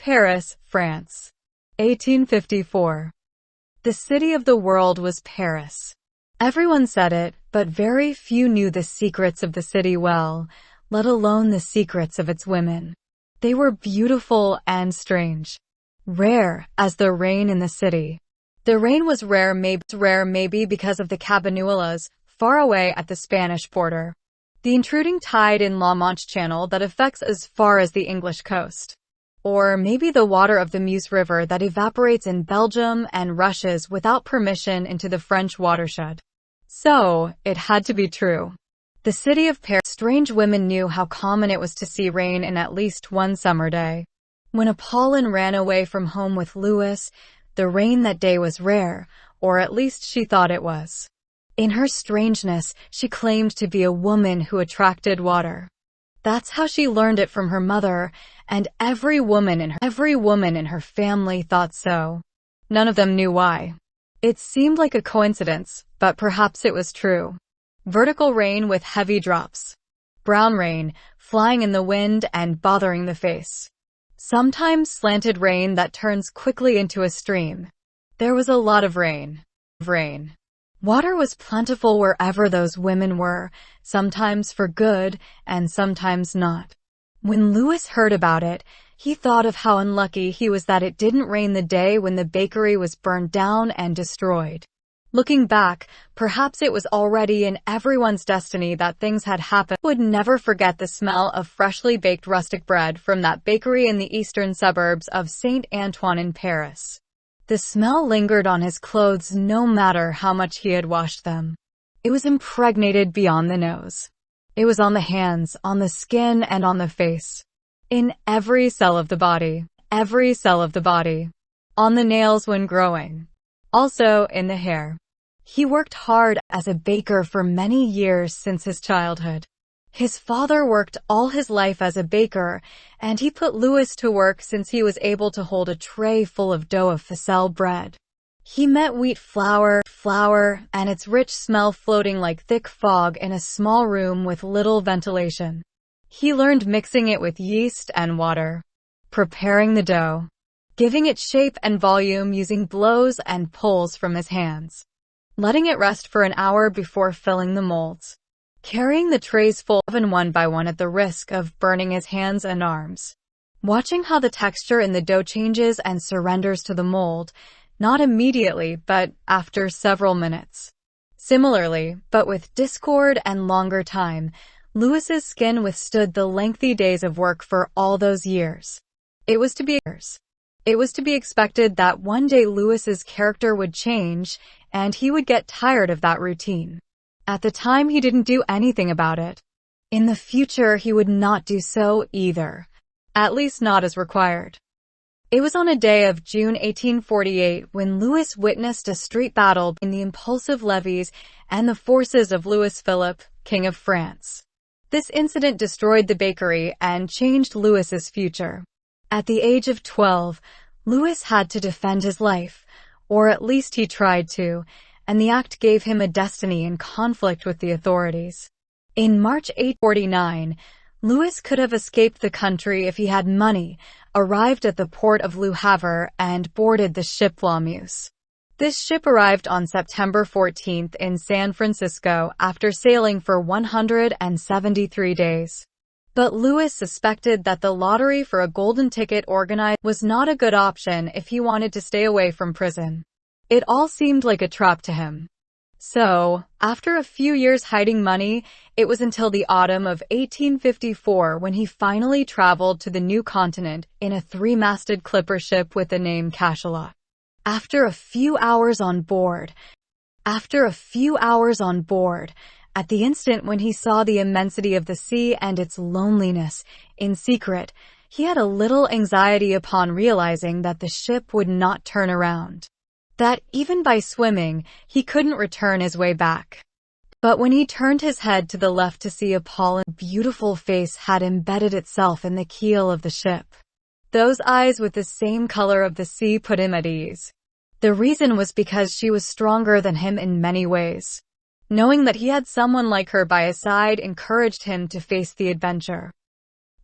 Paris, France. 1854. The city of the world was Paris. Everyone said it, but very few knew the secrets of the city well, let alone the secrets of its women. They were beautiful and strange. Rare as the rain in the city. The rain was rare maybe because of the Cabanuelas, far away at the Spanish border. The intruding tide in La Manche Channel that affects as far as the English coast. Or maybe the water of the Meuse River that evaporates in Belgium and rushes without permission into the French watershed. So, it had to be true. The city of Paris. Strange women knew how common it was to see rain in at least one summer day. When Apollon ran away from home with Louis, the rain that day was rare, or at least she thought it was. In her strangeness, she claimed to be a woman who attracted water. That's how she learned it from her mother, and every woman in her family thought so. None of them knew why. It seemed like a coincidence, but perhaps it was true. Vertical rain with heavy drops. Brown rain, flying in the wind and bothering the face. Sometimes slanted rain that turns quickly into a stream. There was a lot of rain. Water was plentiful wherever those women were, sometimes for good and sometimes not. When Louis heard about it, he thought of how unlucky he was that it didn't rain the day when the bakery was burned down and destroyed. Looking back, perhaps it was already in everyone's destiny that things had happened. Would never forget the smell of freshly baked rustic bread from that bakery in the eastern suburbs of Saint-Antoine in Paris. The smell lingered on his clothes no matter how much he had washed them. It was impregnated beyond the nose. It was on the hands, on the skin, and on the face. In every cell of the body. On the nails when growing. Also in the hair. He worked hard as a baker for many years since his childhood. His father worked all his life as a baker, and he put Louis to work since he was able to hold a tray full of dough of ficelle bread. He met wheat flour, and its rich smell floating like thick fog in a small room with little ventilation. He learned mixing it with yeast and water, preparing the dough, giving it shape and volume using blows and pulls from his hands, letting it rest for an hour before filling the molds, carrying the trays full of one by one at the risk of burning his hands and arms, watching how the texture in the dough changes and surrenders to the mold, not immediately, but after several minutes. Similarly, but with discord and longer time, Louis's skin withstood the lengthy days of work for all those years. It was to be expected that one day Louis's character would change, and he would get tired of that routine. At the time, he didn't do anything about it. In the future, he would not do so either. At least not as required. It was on a day of June 1848 when Louis witnessed a street battle between the impulsive levies and the forces of Louis Philippe, King of France. This incident destroyed the bakery and changed Louis's future. At the age of 12, Louis had to defend his life, or at least he tried to, and the act gave him a destiny in conflict with the authorities. In March 1849, Louis could have escaped the country if he had money, arrived at the port of Le Havre, and boarded the ship La Muse. This ship arrived on September 14th in San Francisco after sailing for 173 days. But Louis suspected that the lottery for a golden ticket organized was not a good option if he wanted to stay away from prison. It all seemed like a trap to him. So, after a few years hiding money, it was until the autumn of 1854 when he finally traveled to the new continent in a three-masted clipper ship with the name Cachalot. After a few hours on board, at the instant when he saw the immensity of the sea and its loneliness, in secret, he had a little anxiety upon realizing that the ship would not turn around. That even by swimming, he couldn't return his way back. But when he turned his head to the left to see Apollon's beautiful face had embedded itself in the keel of the ship. Those eyes with the same color of the sea put him at ease. The reason was because she was stronger than him in many ways. Knowing that he had someone like her by his side encouraged him to face the adventure.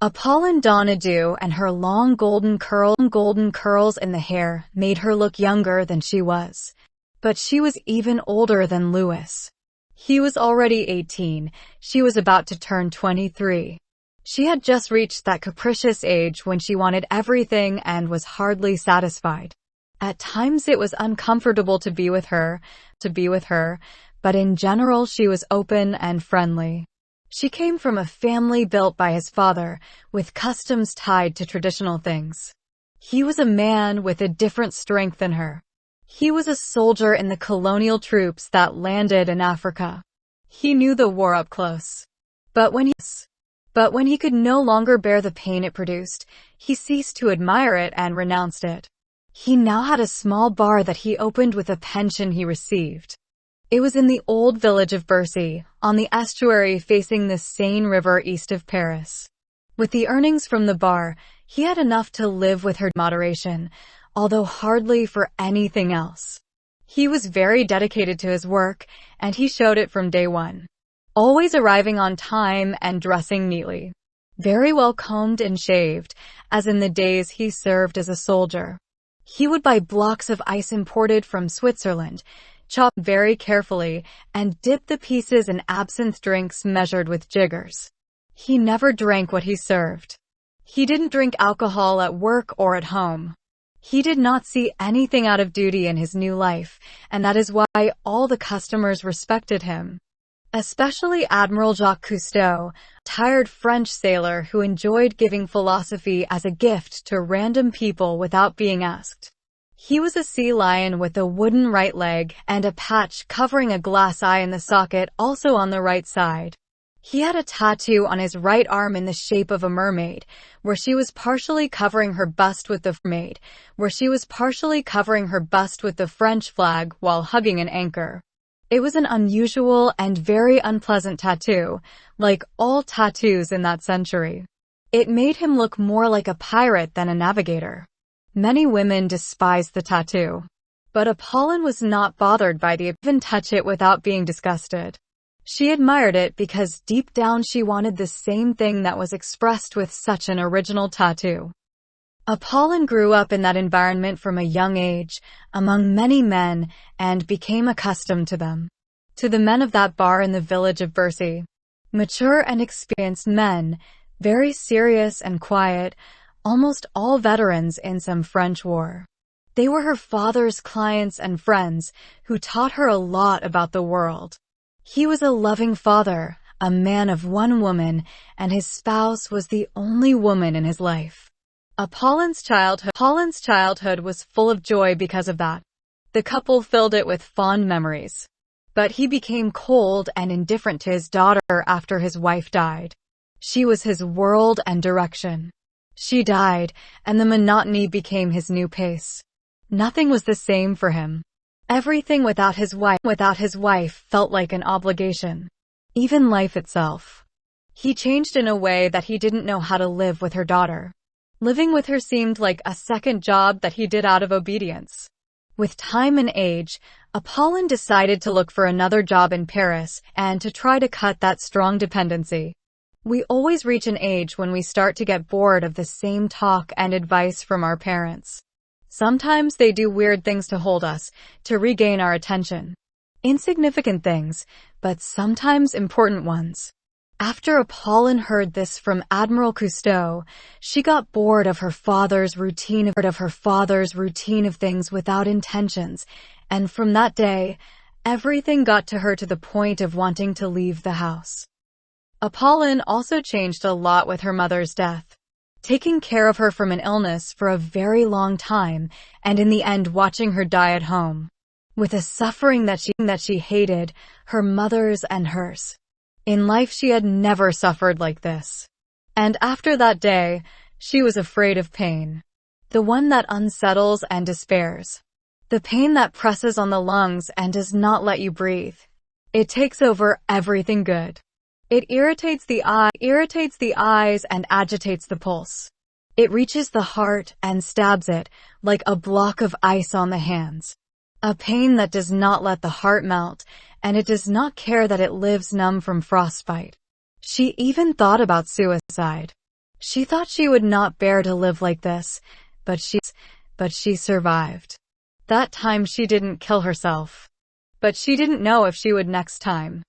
Apollon Donadieu and her long golden curls in the hair made her look younger than she was. But she was even older than Louis. He was already 18, she was about to turn 23. She had just reached that capricious age when she wanted everything and was hardly satisfied. At times it was uncomfortable to be with her, but in general she was open and friendly. She came from a family built by his father, with customs tied to traditional things. He was a man with a different strength than her. He was a soldier in the colonial troops that landed in Africa. He knew the war up close. But when he could no longer bear the pain it produced, he ceased to admire it and renounced it. He now had a small bar that he opened with a pension he received. It was in the old village of Bercy, on the estuary facing the Seine River east of Paris. With the earnings from the bar, he had enough to live with her moderation, although hardly for anything else. He was very dedicated to his work, and he showed it from day one. Always arriving on time and dressing neatly. Very well combed and shaved, as in the days he served as a soldier. He would buy blocks of ice imported from Switzerland, chop very carefully, and dip the pieces in absinthe drinks measured with jiggers. He never drank what he served. He didn't drink alcohol at work or at home. He did not see anything out of duty in his new life, and that is why all the customers respected him. Especially Admiral Jacques Cousteau, a tired French sailor who enjoyed giving philosophy as a gift to random people without being asked. He was a sea lion with a wooden right leg and a patch covering a glass eye in the socket also on the right side. He had a tattoo on his right arm in the shape of a mermaid, where she was partially covering her bust with the French flag while hugging an anchor. It was an unusual and very unpleasant tattoo, like all tattoos in that century. It made him look more like a pirate than a navigator. Many women despised the tattoo. But Apollon was not bothered by the even touch it without being disgusted. She admired it because deep down she wanted the same thing that was expressed with such an original tattoo. Apollon grew up in that environment from a young age, among many men, and became accustomed to them. To the men of that bar in the village of Bercy. Mature and experienced men, very serious and quiet, almost all veterans in some French war. They were her father's clients and friends, who taught her a lot about the world. He was a loving father, a man of one woman, and his spouse was the only woman in his life. Apollon's childhood was full of joy because of that. The couple filled it with fond memories. But he became cold and indifferent to his daughter after his wife died. She was his world and direction. She died, and the monotony became his new pace. Nothing was the same for him. Everything without his wife felt like an obligation. Even life itself. He changed in a way that he didn't know how to live with her daughter. Living with her seemed like a second job that he did out of obedience. With time and age, Apollon decided to look for another job in Paris and to try to cut that strong dependency. We always reach an age when we start to get bored of the same talk and advice from our parents. Sometimes they do weird things to hold us, to regain our attention. Insignificant things, but sometimes important ones. After Apollon heard this from Admiral Cousteau, she got bored of her father's routine of things without intentions, and from that day, everything got to her to the point of wanting to leave the house. Apollon also changed a lot with her mother's death, taking care of her from an illness for a very long time, and in the end watching her die at home, with a suffering that she hated, her mother's and hers. In life she had never suffered like this. And after that day, she was afraid of pain. The one that unsettles and despairs. The pain that presses on the lungs and does not let you breathe. It takes over everything good. It irritates the eyes and agitates the pulse. It reaches the heart and stabs it, like a block of ice on the hands. A pain that does not let the heart melt, and it does not care that it lives numb from frostbite. She even thought about suicide. She thought she would not bear to live like this, but she survived. That time she didn't kill herself. But she didn't know if she would next time.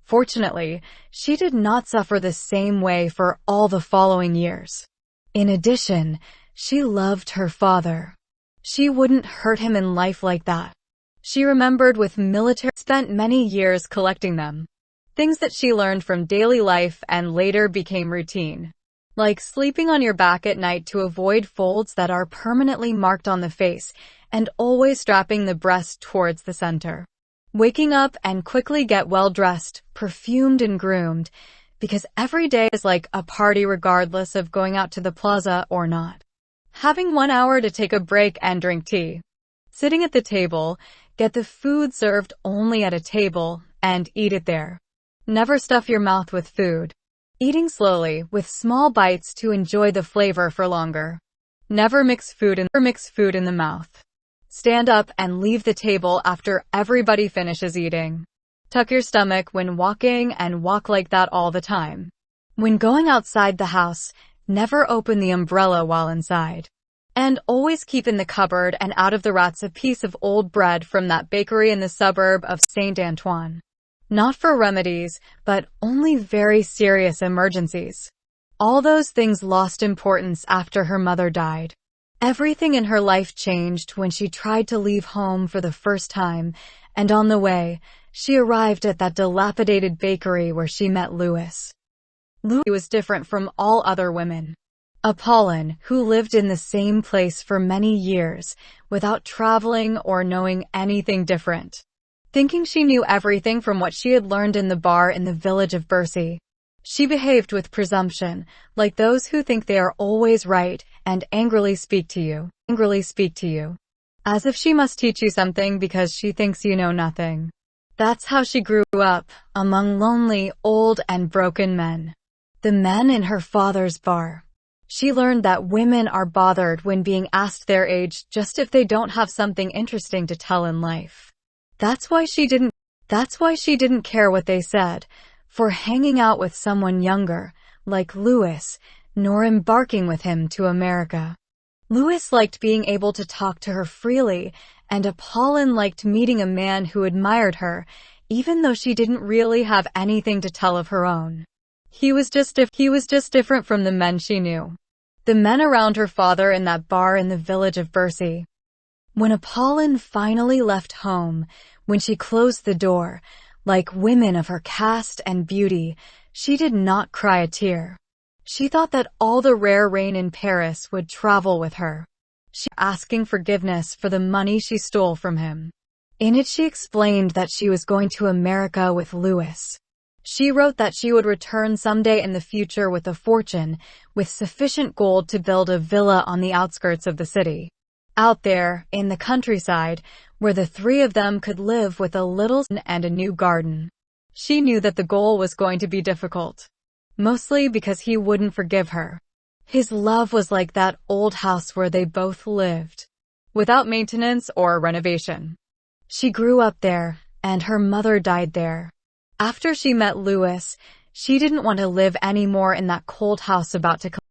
Fortunately, she did not suffer the same way for all the following years. In addition, she loved her father. She wouldn't hurt him in life like that. She remembered with military, spent many years collecting them. Things that she learned from daily life and later became routine. Like sleeping on your back at night to avoid folds that are permanently marked on the face, and always strapping the breast towards the center. Waking up and quickly get well dressed, perfumed and groomed, because every day is like a party regardless of going out to the plaza or not. Having 1 hour to take a break and drink tea. Sitting at the table, get the food served only at a table, and eat it there. Never stuff your mouth with food. Eating slowly, with small bites to enjoy the flavor for longer. Never mix food in the mouth. Stand up and leave the table after everybody finishes eating. Tuck your stomach when walking and walk like that all the time. When going outside the house, never open the umbrella while inside. And always keep in the cupboard and out of the rats a piece of old bread from that bakery in the suburb of Saint Antoine. Not for remedies, but only very serious emergencies. All those things lost importance after her mother died. Everything in her life changed when she tried to leave home for the first time, and on the way, she arrived at that dilapidated bakery where she met Louis. Louis was different from all other women. Apollon, who lived in the same place for many years, without traveling or knowing anything different. Thinking she knew everything from what she had learned in the bar in the village of Bercy. She behaved with presumption, like those who think they are always right, and angrily speak to you, as if she must teach you something because she thinks you know nothing. That's how she grew up, among lonely, old and broken men. The men in her father's bar. She learned that women are bothered when being asked their age just if they don't have something interesting to tell in life. That's why she didn't care what they said, for hanging out with someone younger, like Louis, nor embarking with him to America. Louis liked being able to talk to her freely, and Apollon liked meeting a man who admired her, even though she didn't really have anything to tell of her own. He was just different from the men she knew. The men around her father in that bar in the village of Bercy. When Apollon finally left home, when she closed the door, like women of her caste and beauty, she did not cry a tear. She thought that all the rare rain in Paris would travel with her. She was asking forgiveness for the money she stole from him. In it she explained that she was going to America with Louis. She wrote that she would return someday in the future with a fortune, with sufficient gold to build a villa on the outskirts of the city. Out there, in the countryside, where the three of them could live with a little son and a new garden. She knew that the goal was going to be difficult. Mostly because he wouldn't forgive her. His love was like that old house where they both lived, without maintenance or renovation. She grew up there, and her mother died there. After she met Louis, she didn't want to live anymore in that cold house about to collapse.